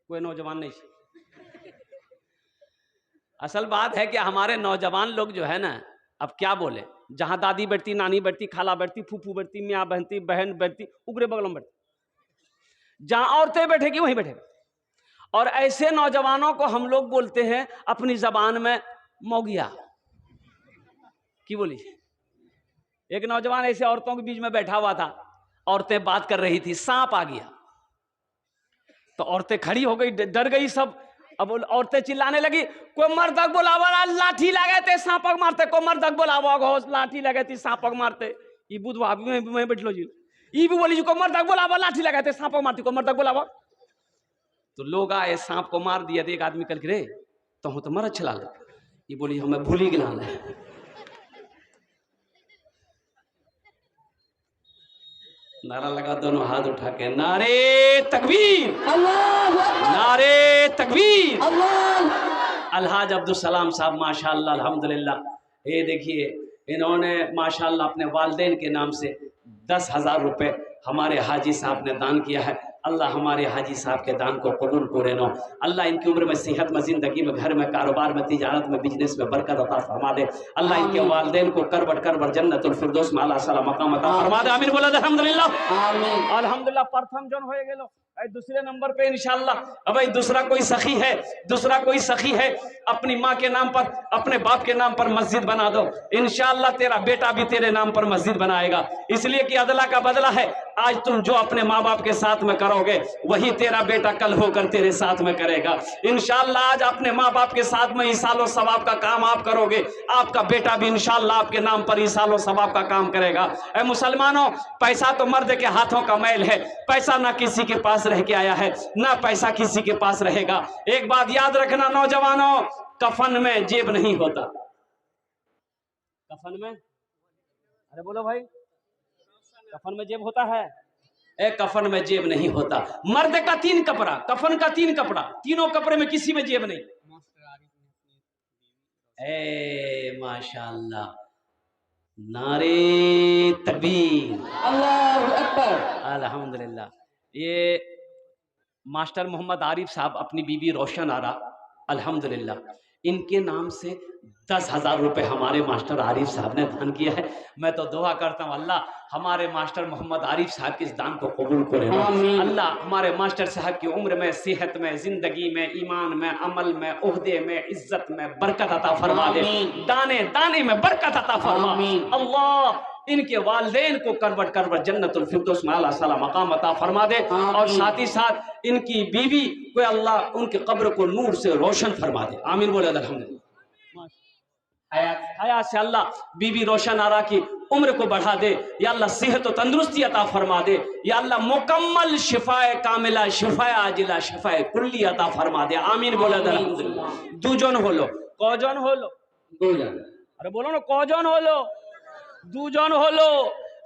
कोई नौजवान नहीं। असल बात है कि हमारे नौजवान लोग जो है ना, अब क्या बोले, जहां दादी बैठती, नानी बैठती, खाला बैठती, फूफू बैठती, मियाँ बहनती, बहन बैठती, उगरे बगल में बैठती, जहां औरतें बैठेगी वहीं बैठेगी। और ऐसे नौजवानों को हम लोग बोलते हैं अपनी जबान में मौगिया की बोली। एक नौजवान ऐसे औरतों के बीच में बैठा हुआ था, औरतें बात कर रही थी, सांप आ गया तो औरतें खड़ी हो गई, डर गई सब। अब औरतें चिल्लाने लगी, कोई मर्दक बुलावा, लाठी लगे थे सांपक मारते, को मर्दक बुलावा घोष लाठी लगे थी सांपक मारते। ये बुधवा में बैठ लो जी, ये भी बोली जी को मर्दक बुलावा, लाठी लगे थे सांपक मारती, को मर्दक बुलावा। तो लोग आए, सांप को मार दिया। एक आदमी कल के रे तो मर अच्छा लाल, ये बोली हमें भूली गिला है। नारा लगा, दोनों हाथ उठा के, नारे तकबीर, नारे तकबीर। अलहाज अब्दुल सलाम साहब माशाअल्लाह अल्हम्दुलिल्लाह, ये देखिए इन्होंने माशाअल्लाह अपने वालिदैन के नाम से 10,000 रुपए हमारे हाजी साहब ने दान किया है। अल्लाह हमारे हाजी साहब के दान को कबूल करे नो। अल्लाह इनकी उम्र में, सेहत में, जिंदगी में, घर में, कारोबार में, तिजारत में, बिजनेस में बरकत अता फरमा दे। अल्लाह इनके वालिदैन को करबट करबट जन्नतुल फिरदौस में अल्लाह सला मकाम अता फरमा दे। आमीन बोला अल्हम्दुलिल्लाह, आमीन अल्हम्दुलिल्लाह। प्रथम जन होए गेलो, दूसरे नंबर पे इंशाअल्लाह अब भाई दूसरा कोई सखी है, दूसरा कोई सखी है, अपनी माँ के नाम पर, अपने बाप के नाम पर मस्जिद बना दो। इंशाअल्लाह तेरा बेटा भी तेरे नाम पर मस्जिद बनाएगा, इसलिए कि अदला का बदला है। आज तुम जो अपने माँ बाप के साथ में करोगे वही तेरा बेटा कल होकर तेरे साथ में करेगा। इंशाअल्लाह आज अपने माँ बाप के साथ में ईसालो सवाब का काम आप करोगे, आपका बेटा भी इंशाअल्लाह आपके नाम पर ईसालो सवाब का काम करेगा। ऐ मुसलमानों, पैसा तो मर्द के हाथों का मैल है, पैसा ना किसी के पास रह के आया है, ना पैसा किसी के पास रहेगा। एक बात याद रखना नौजवानों, कफन में जेब नहीं होता। कफन में, अरे बोलो भाई, कफन में जेब होता है? एक कफन में जेब नहीं होता। मर्द का 3 कपड़ा, कफन का 3 कपड़ा, तीनों कपड़े में किसी में जेब नहीं। ए माशाअल्लाह, नारे तकबीर, अल्लाहु अकबर, अल्हम्दुलिल्लाह। ये मास्टर मोहम्मद आरिफ साहब अपनी बीबी रोशन आरा, अल्हम्दुलिल्लाह, इनके नाम से 10,000 रुपए हमारे मास्टर आरिफ साहब ने दान किया है। मैं तो दुआ करता हूँ अल्लाह हमारे मास्टर मोहम्मद आरिफ साहब के इस दान को कबूल करे। अल्लाह हमारे मास्टर साहब की उम्र में, सेहत में, जिंदगी में, ईमान में, अमल में, ओहदे में, इज्जत में बरकत अता फरमा दे, दाने दाने में बरकत अता फरमा। अल्लाह इनके वालिदैन को करबट करबट जन्नतुल फिरदौस में आला साला मकाम अता फरमा दे, और साथ ही साथ इनकी बीवी को अल्लाह उनके कब्र को नूर से रोशन फरमा दे। आमीन बोले अल्हम्दुलिल्लाह। हयात से अल्लाह बीवी रोशन आरा की उम्र को बढ़ा दे, या अल्लाह सेहत और तंदुरुस्ती अता फरमा दे, या अल्लाह मुकम्मल शिफाए कामिला, शिफाए आजिला, शिफाए कुल्ली अता फरमा दे। आमीन बोले अल्हम्दुलिल्लाह। दूजन होलो, कौजन होलो, दूजन, अरे बोलो ना, कौजन होलो, दूजन होलो।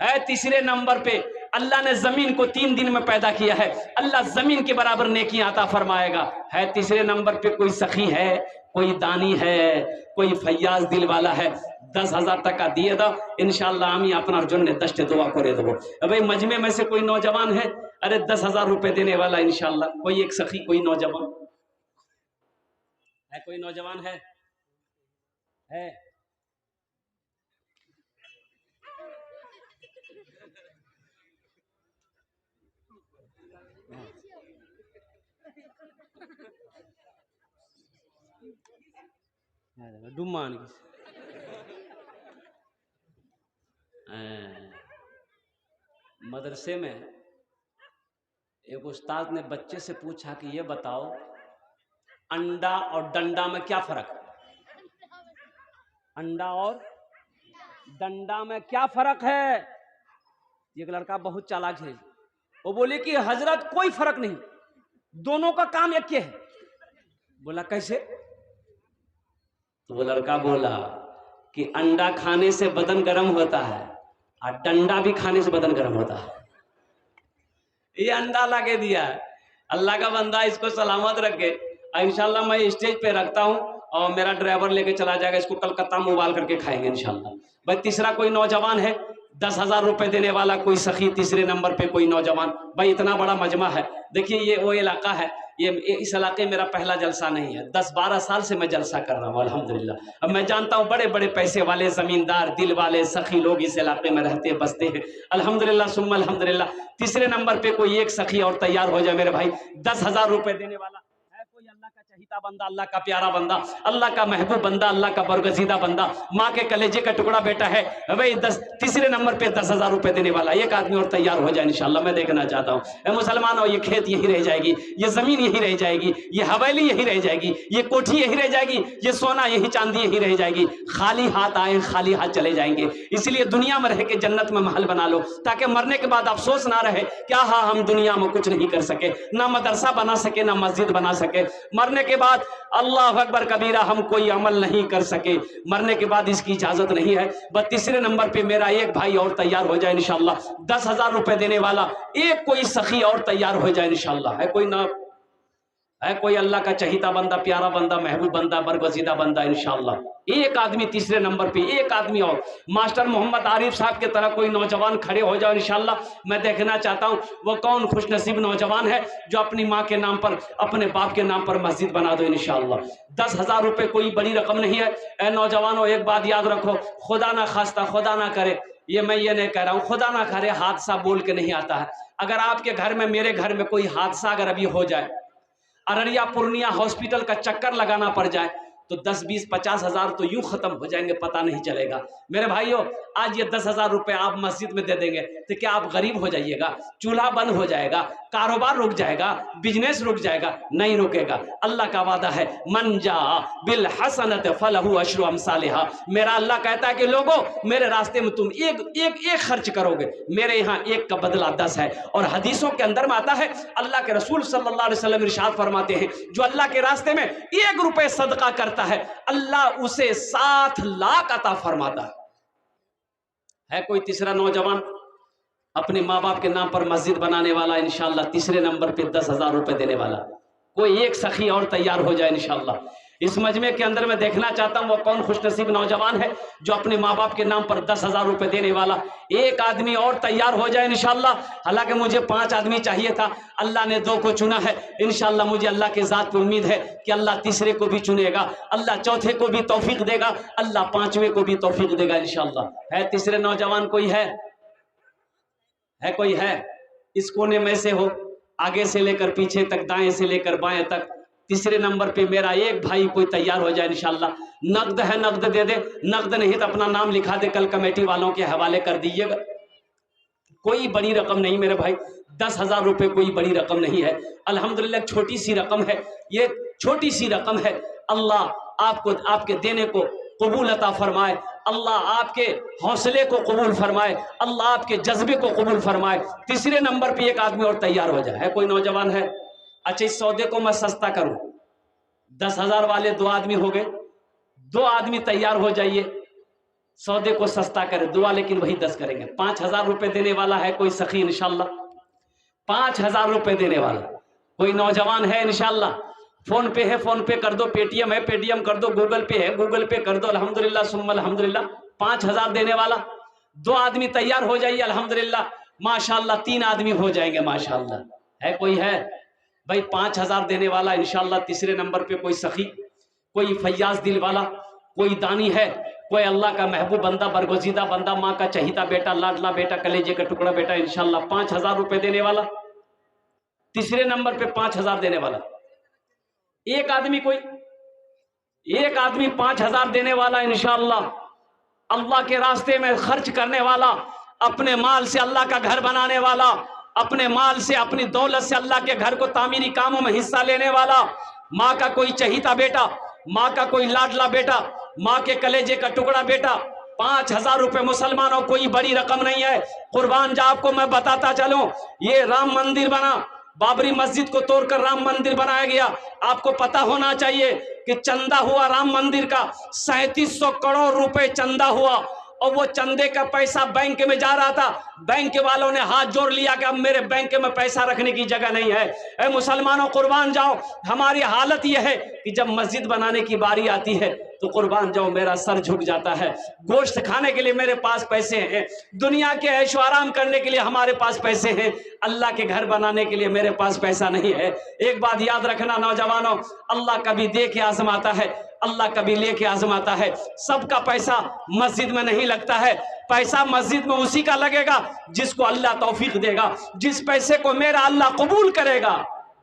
है तीसरे नंबर पे अल्लाह ने जमीन को 3 दिन में पैदा किया है, अल्लाह जमीन के बराबर नेकियां अता फरमाएगा। है तीसरे नंबर पे कोई सखी है, कोई दानी है, कोई फैयाज दिल वाला है, 10,000 टका दिए दो इंशाअल्लाह हम अपना जन्नत दस्ते दुआ करे दो। भाई मजमे में से कोई नौजवान है, अरे 10,000 रुपए देने वाला इंशाअल्लाह, कोई एक सखी, कोई नौजवान है, कोई नौजवान है? डुमान मदरसे में एक उस्ताद ने बच्चे से पूछा कि ये बताओ अंडा और डंडा में क्या फर्क है? अंडा और डंडा में क्या फर्क है? एक लड़का बहुत चालाक है, वो बोले कि हजरत कोई फर्क नहीं, दोनों का काम एक है। बोला कैसे? तो वो लड़का बोला कि अंडा खाने से बदन गर्म होता है और डंडा भी खाने से बदन गर्म होता है। ये अंडा ला के दिया है, अल्लाह का बंदा इसको सलामत रखे। इंशाल्लाह मैं स्टेज पे रखता हूँ और मेरा ड्राइवर लेके चला जाएगा, इसको कलकत्ता में उबाल करके खाएंगे इंशाल्लाह। भाई तीसरा कोई नौजवान है, 10,000 रुपए देने वाला कोई सखी, तीसरे नंबर पे कोई नौजवान। भाई इतना बड़ा मजमा है। देखिए ये वो इलाका है, ये इस इलाके मेरा पहला जलसा नहीं है, 10-12 साल से मैं जलसा कर रहा हूँ अल्हम्दुलिल्लाह। अब मैं जानता हूँ बड़े बड़े पैसे वाले, जमींदार, दिल वाले सखी लोग इस इलाके में रहते बसते हैं अल्हम्दुलिल्लाह सुम्मा अल्हम्दुलिल्लाह। तीसरे नंबर पे कोई एक सखी और तैयार हो जाए मेरे भाई, 10,000 रुपए देने वाला है कोई अल्लाह का चहीता बंदा, अल्लाह का प्यारा बंदा, अल्लाह का महबूब बंदा, अल्लाह का बरगजीदा बंदा, माँ के कलेजे का टुकड़ा बेटा है भाई। तीसरे नंबर पे 10,000 रुपए देने वाला एक आदमी और तैयार हो जाए इंशाल्लाह। मैं देखना चाहता हूँ मुसलमानों, ये खेत यही रह जाएगी, ये जमीन यही रह जाएगी, ये हवेली यही रह जाएगी, ये कोठी यही रह जाएगी, ये सोना यही चांदी यही रह जाएगी। खाली हाथ आए खाली हाथ चले जाएंगे। इसलिए दुनिया में रह के जन्नत में महल बना लो, ताकि मरने के बाद अफसोस ना रहे क्या हाँ हम दुनिया में कुछ नहीं कर सके, ना मदरसा बना सके, ना मस्जिद बना सके। मरने के बाद अल्लाह अकबर कबीरा हम कोई अमल नहीं कर सके, मरने के बाद इसकी इजाजत नहीं है। बस तीसरे नंबर पे मेरा एक भाई और तैयार हो जाए इंशाल्लाह, 10,000 रुपए देने वाला एक कोई सखी और तैयार हो जाए इंशाल्लाह। है कोई ना, है कोई अल्लाह का चहीता बंदा, प्यारा बंदा, महबूब बंदा, बरगजीदा बंदा इंशाल्लाह। एक आदमी तीसरे नंबर पे, एक आदमी और मास्टर मोहम्मद आरिफ साहब की तरह कोई नौजवान खड़े हो जाओ इंशाल्लाह। मैं देखना चाहता हूँ वो कौन खुशनसीब नौजवान है जो अपनी माँ के नाम पर, अपने बाप के नाम पर मस्जिद बना दो इंशाल्लाह। 10,000 रुपए कोई बड़ी रकम नहीं है। ए नौजवानों एक बात याद रखो, खुदा ना खास्ता, खुदा ना करे, ये मैं ये नहीं कह रहा हूँ, खुदा ना करे हादसा बोल के नहीं आता है। अगर आपके घर में, मेरे घर में कोई हादसा अगर अभी हो जाए, अररिया पूर्णिया हॉस्पिटल का चक्कर लगाना पड़ जाए, तो 10-20-50 हजार तो यूं खत्म हो जाएंगे, पता नहीं चलेगा। मेरे भाइयों आज ये 10,000 रुपए आप मस्जिद में दे देंगे तो क्या आप गरीब हो जाइएगा? चूल्हा बंद हो जाएगा, कारोबार रुक जाएगा, बिजनेस रुक जाएगा? नहीं रुकेगा। अल्लाह का वादा है मन जा बिल हसनत फलहु अशरु अमसालिहा। मेरा अल्लाह कहता है कि लोगों मेरे रास्ते में तुम एक खर्च करोगे, मेरे यहाँ एक का बदला 10 है। और हदीसों के अंदर में आता है, अल्लाह के रसूल सल्लल्लाहु अलैहि वसल्लम इरशाद फरमाते हैं, जो अल्लाह के रास्ते में 1 रुपए सदका करता है अल्लाह उसे 7 लाख अता फरमाता है। कोई तीसरा नौजवान अपने माँ बाप के नाम पर मस्जिद बनाने वाला इंशाल्लाह, तीसरे नंबर पे 10,000 रुपए देने वाला कोई एक सखी और तैयार हो जाए इंशाल्लाह। इस मजमे के अंदर मैं देखना चाहता हूँ वो कौन खुशनसीब नौजवान है जो अपने माँ बाप के नाम पर 10,000 रुपए देने वाला एक आदमी और तैयार हो जाए इंशाल्लाह। हालांकि मुझे 5 आदमी चाहिए था, अल्लाह ने 2 को चुना है इंशाल्लाह। मुझे अल्लाह के ज़ात पे उम्मीद है कि अल्लाह तीसरे को भी चुनेगा, अल्लाह चौथे को भी तौफीक देगा, अल्लाह 5वें को भी तौफीक देगा इंशाल्लाह। है तीसरे नौजवान कोई है कोई है? इस कोने में से हो, आगे से लेकर पीछे तक, दाएं से लेकर बाएं तक, तीसरे नंबर पे मेरा एक भाई कोई तैयार हो जाए इंशाल्लाह। नकद है नकद दे दे, नकद नहीं तो अपना नाम लिखा दे, कल कमेटी वालों के हवाले कर दीजिएगा। कोई बड़ी रकम नहीं मेरे भाई, 10,000 रुपए कोई बड़ी रकम नहीं है अल्हम्दुलिल्लाह, छोटी सी रकम है, ये छोटी सी रकम है। अल्लाह आपको आपके देने को कबूल अता फरमाए, अल्लाह आपके हौसले को कबूल फरमाए, अल्लाह आपके जज्बे को कबूल फरमाए। तीसरे नंबर पे एक आदमी और तैयार हो जाए। है कोई नौजवान है? अच्छा इस सौदे को मैं सस्ता करूं, 10,000 वाले 2 आदमी हो गए, 2 आदमी तैयार हो जाइए, सौदे को सस्ता करें। दुआ लेकिन वही 10 करेंगे। 5,000 रुपए देने वाला है कोई सखी इंशाल्लाह, 5,000 रुपए देने वाला कोई नौजवान है इंशाल्लाह। फोन पे है, फोन पे कर दो, पेटीएम है, पेटीएम कर दो, गूगल पे है, गूगल पे कर दो अल्हम्दुलिल्लाह सुम्मा अल्हम्दुलिल्लाह। 5,000 देने वाला 2 आदमी तैयार हो जाइए अल्हम्दुलिल्लाह माशाल्लाह, 3 आदमी हो जाएंगे माशाल्लाह। है कोई है भाई? 5,000 देने वाला इंशाल्लाह। तीसरे नंबर पे कोई सखी, कोई फैयाज दिल वाला, कोई दानी है, कोई अल्लाह का महबूब बंदा, बरगजीदा बंदा, माँ का चहीता बेटा, लाडला बेटा, कलेजे का टुकड़ा बेटा इंशाल्लाह। 5,000 रुपए देने वाला तीसरे नंबर पे, 5,000 देने वाला एक आदमी, कोई एक आदमी 5,000 देने वाला इंशाल्लाह। अल्लाह के रास्ते में खर्च करने वाला, अपने माल से अल्लाह का घर बनाने वाला, अपने माल से, अपनी दौलत से अल्लाह के घर को तामीरी कामों में हिस्सा लेने वाला, माँ का कोई चहीता बेटा, माँ का कोई लाडला बेटा, माँ के कलेजे का टुकड़ा बेटा। 5,000 रुपए मुसलमानों कोई बड़ी रकम नहीं है। कुर्बान जा आपको मैं बताता चलूं, ये राम मंदिर बना, बाबरी मस्जिद को तोड़कर राम मंदिर बनाया गया। आपको पता होना चाहिए कि चंदा हुआ राम मंदिर का 3700 करोड़ रुपए चंदा हुआ, और वो चंदे का पैसा बैंक में जा रहा था। बैंक वालों ने हाथ जोड़ लिया कि अब मेरे बैंक में पैसा रखने की जगह नहीं है। ए मुसलमानों, कुर्बान जाओ। हमारी हालत यह है कि जब मस्जिद बनाने की बारी आती है तो कुर्बान जाओ, मेरा सर झुक जाता है। गोश्त खाने के लिए मेरे पास पैसे हैं, दुनिया के ऐशो आराम करने के लिए हमारे पास पैसे हैं, अल्लाह के घर बनाने के लिए मेरे पास पैसा नहीं है। एक बात याद रखना नौजवानों, अल्लाह कभी दे के आजमाता है, अल्लाह कभी लेके आजमाता है। सबका पैसा मस्जिद में नहीं लगता है। पैसा मस्जिद में उसी का लगेगा जिसको अल्लाह तौफीक देगा। जिस पैसे को मेरा अल्लाह कबूल करेगा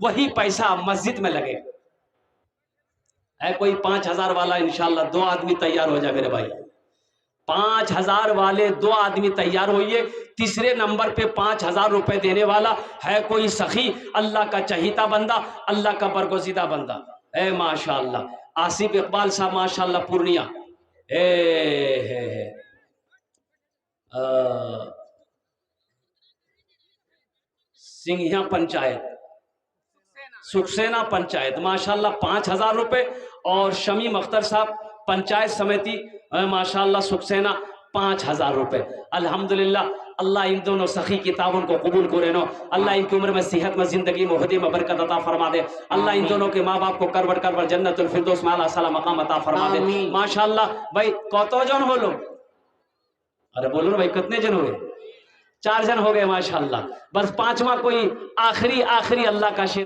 वही पैसा मस्जिद में लगेगा। है कोई 5,000 वाला, इंशाल्लाह 2 आदमी तैयार हो जाए मेरे भाई। 5,000 वाले 2 आदमी तैयार होइए। तीसरे नंबर पे 5,000 रुपए देने वाला है कोई सखी, अल्लाह का चहीता बंदा, अल्लाह का बरगुज़ीदा बंदा। ए माशाअल्लाह आसिफ इकबाल साहब माशाअल्लाह पूर्णिया, सिंघिया पंचायत, सुखसेना पंचायत माशाअल्लाह 5,000 रुपए। और शमीम अख्तर साहब पंचायत समिति माशाअल्लाह सुखसेना 5,000 रुपए। अल्हम्दुलिल्लाह, अल्लाह इन दोनों सखी की ताउन को कबूल करे नो। अल्लाह इनकी उम्र में, सेहत में, जिंदगी में, उहदे में बरकत अता फरमा दे। अल्लाह इन दोनों के माँ बाप को करवट करवट जन्नतुल फिरदौस में आला साला मकाम अता फरमा दे। माशाअल्लाह भाई कतो जन हो लो, अरे बोलो ना भाई कितने जन हो गए? 4 जन हो गए माशाअल्लाह। बस 5वां कोई आखिरी अल्लाह का शेर